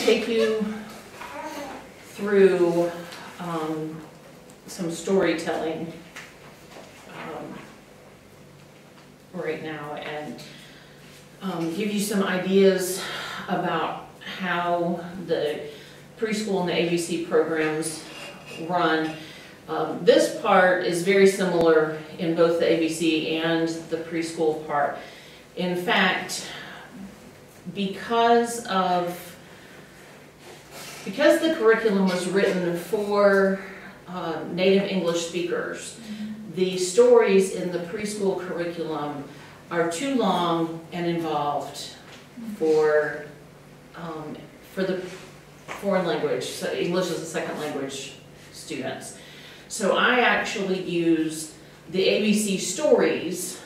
take you through some storytelling right now and give you some ideas about how the preschool and the ABC programs run. This part is very similar in both the ABC and the preschool part. In fact, because the curriculum was written for native English speakers, the stories in the preschool curriculum are too long and involved for the foreign language, so English as a second language students. So I actually use the ABC stories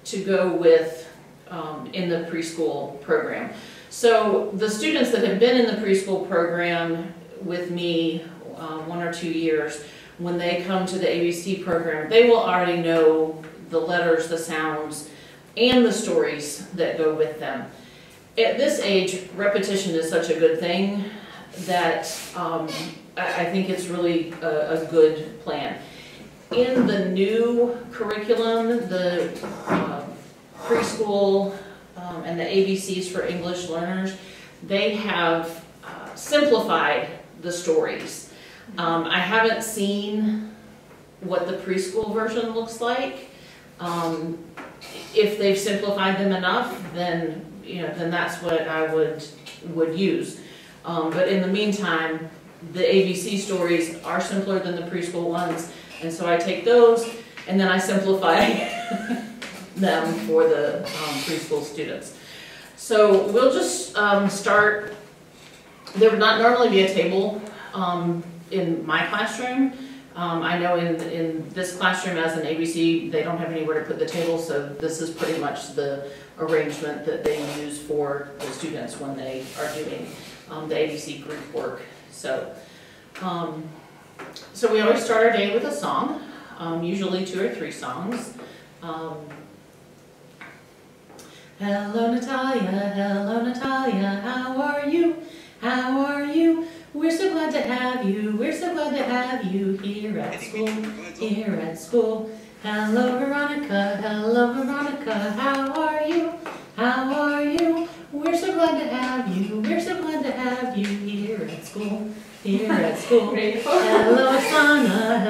to go with in the preschool program. So the students that have been in the preschool program with me 1 or 2 years, when they come to the ABC program, they will already know the letters, the sounds, and the stories that go with them. At this age, repetition is such a good thing that I think it's really a good plan. In the new curriculum, the preschool and the ABCs for English learners, they have simplified the stories. I haven't seen what the preschool version looks like. If they've simplified them enough, then then that's what I would use. But in the meantime, the ABC stories are simpler than the preschool ones, and so I take those and then I simplify them for the preschool students. So we'll just start. There would not normally be a table in my classroom. I know in this classroom as an ABC, they don't have anywhere to put the table, so this is pretty much the arrangement that they use for the students when they are doing the ABC group work. So, so we always start our day with a song, usually 2 or 3 songs. Hello Natalia, how are you? How are you? We're so glad to have you. We're so glad to have you here at school. Here at school. Hello Veronica, how are you? How are you? We're so glad to have you. We're so glad to have you here at school. Here at school. Hello Oksana,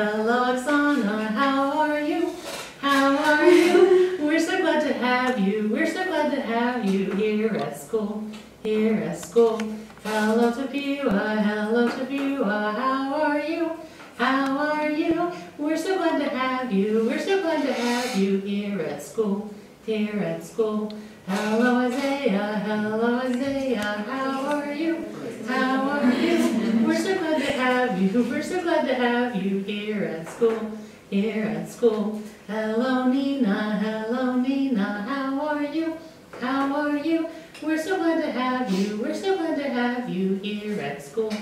how are you? How are you? We're so glad to have you. We're so glad to have you here at school. Here at school. Hello Tapua, how are you? How are you? We're so glad to have you. We're so glad to have you here at school. Here at school. Hello Isaiah, how are you? How are you? We're so glad to have you. We're so glad to have you here at school. Here at school. Hello Nina, how are you? How are you? We're so glad to have you. We're so glad to have you here at school.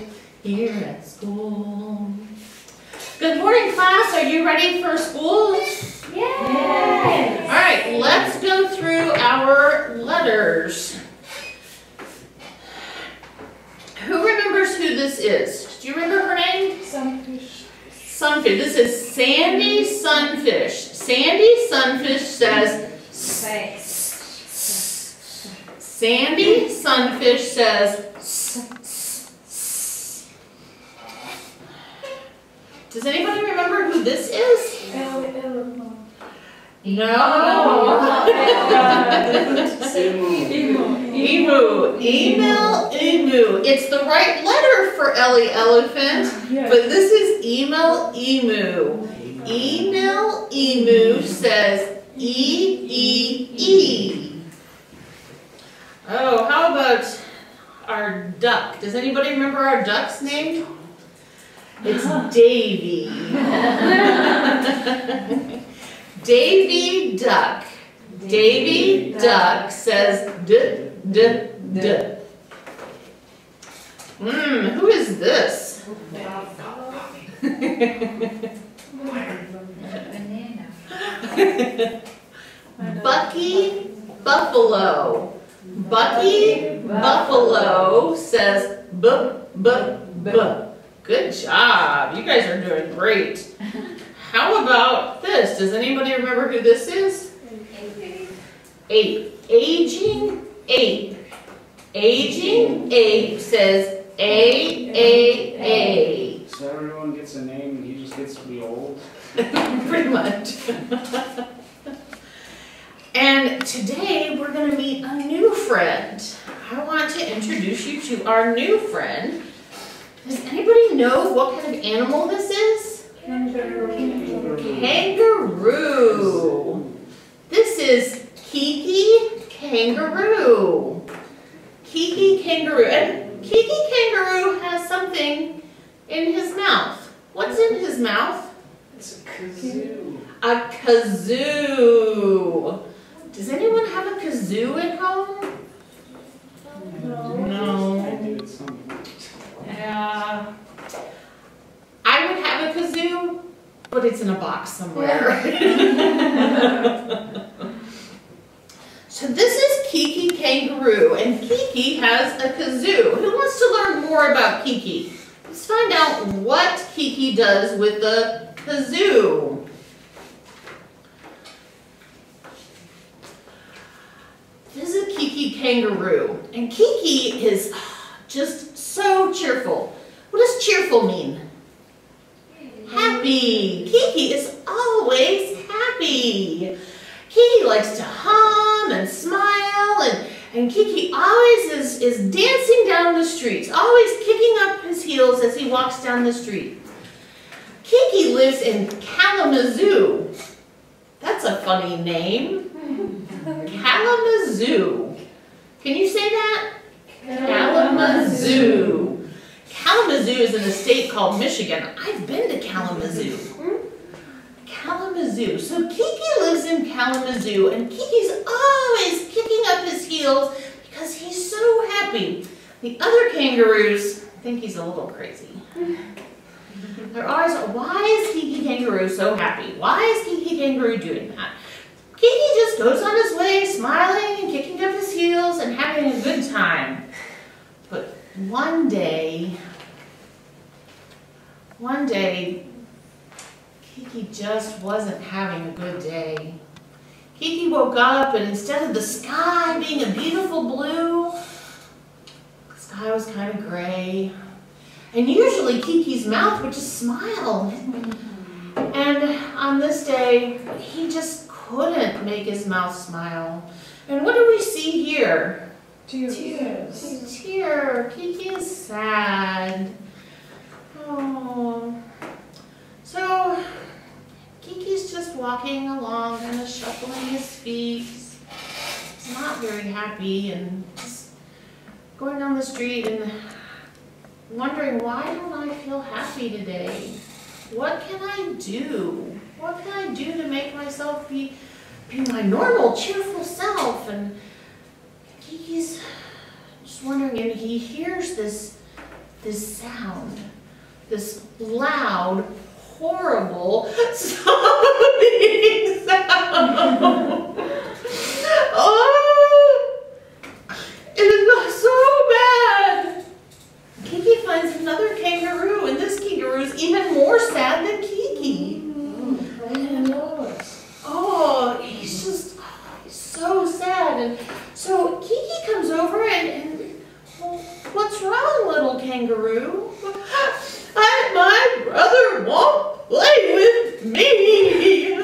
Here at school. Good morning, class. Are you ready for school? Yes. All right, let's go through our letters. Who remembers who this is? Do you remember her name? Sunfish. Sunfish. This is Sandy Sunfish. Sandy Sunfish says s. Sandy Sunfish says s, s, s. Does anybody remember who this is? No. Emu. It's the right letter for Ellie Elephant, but this is Emu. Emu says E. Oh, how about our duck? Does anybody remember our duck's name? It's Davy. Davy Duck. Davy Duck says d. Who is this? Bucky Buffalo. Bucky Buffalo says b, b, b. Good job. You guys are doing great. How about this? Does anybody remember who this is? Ape. Aging ape. Aging ape says A. So everyone gets a name and he just gets to be old? Pretty much. And today we're going to meet a new friend. I want to introduce you to our new friend. Does anybody know what kind of animal this is? Kangaroo. This is Kiki Kangaroo. Kiki Kangaroo. And Kiki Kangaroo has something in his mouth. What's in his mouth? It's a kazoo. A kazoo. Does anyone have a kazoo at home? No. I did at some point. Yeah. I would have a kazoo, but it's in a box somewhere. So this is Kiki Kangaroo, and Kiki has a kazoo. Who wants to learn more about Kiki? Let's find out what Kiki does with the kazoo. This is a Kiki Kangaroo, and Kiki is just so cheerful. What does cheerful mean? Happy. Kiki is always happy. Kiki likes to hum and smile, and Kiki always is dancing down the streets, always kicking up his heels as he walks down the street. Kiki lives in Kalamazoo. That's a funny name. Kalamazoo. Can you say that? Kalamazoo. Kalamazoo is in a state called Michigan. I've been to Kalamazoo. Kalamazoo. So Kiki lives in Kalamazoo, and Kiki's always kicking up his heels because he's so happy. The other kangaroos think he's a little crazy. They're always, why is Kiki Kangaroo so happy? Why is Kiki Kangaroo doing that? Kiki just goes on his way, smiling and kicking up his heels and having a good time. But one day, Kiki just wasn't having a good day. Kiki woke up, and instead of the sky being a beautiful blue, the sky was kind of gray. And usually Kiki's mouth would just smile. And on this day, he just couldn't make his mouth smile. And what do we see here? Tears. A tear. Kiki is sad. Oh. So Kiki's just walking along, kind of shuffling his feet. He's not very happy, and just going down the street and wondering, why don't I feel happy today? What can I do? What can I do to make myself be my normal, cheerful self? And Kiki's just wondering, and he hears this sound, this loud, horrible sounding sound. Oh, it is so bad. Kiki finds another kangaroo, and this kangaroo is even more sad than Kiki. Oh, he's so sad. And so Kiki comes over and well, what's wrong, little kangaroo? My brother won't play with me.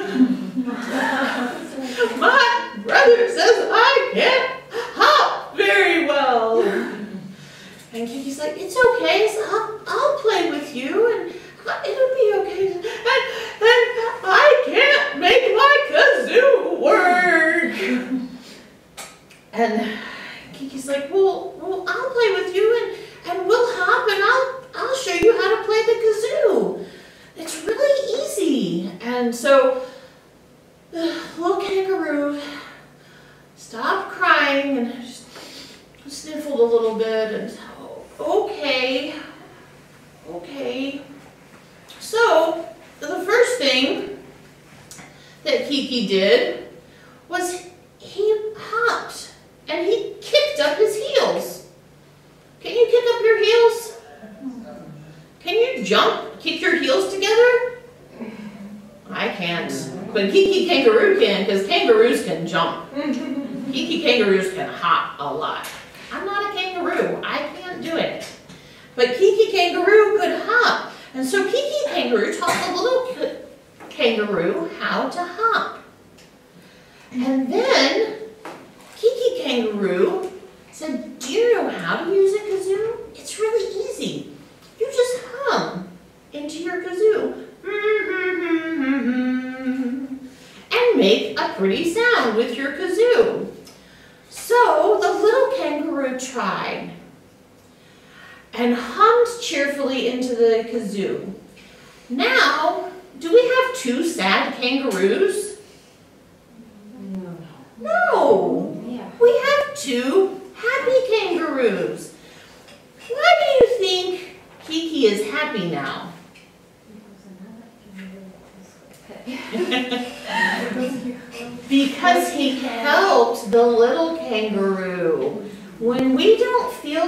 My brother says I can't hop very well. And Kiki's like, it's okay, so I'll play with you, and it'll be okay. And I can't make my kazoo work. And Kiki's like, well, I'll play with you, and we'll hop, and I'll show you how to play the kazoo. It's really easy. And so the little kangaroo stopped crying and just sniffled a little bit and said, okay. So the first thing that Kiki did was he hopped and he kicked up his heels. Can you kick up heels? Can you jump, kick your heels together? I can't, but Kiki Kangaroo can, because kangaroos can jump. Kiki Kangaroos can hop a lot. I'm not a kangaroo, I can't do it. But Kiki Kangaroo could hop. And so Kiki Kangaroo taught the little kangaroo how to hop. And then Kiki Kangaroo said, do you know how to use a kazoo? It's really easy. You just hum into your kazoo. And make a pretty sound with your kazoo. So the little kangaroo tried and hummed cheerfully into the kazoo. Now, do we have two sad kangaroos? No. Yeah. We have two happy kangaroos. Why do you think Kiki is happy now? Because he helped the little kangaroo. When we don't feel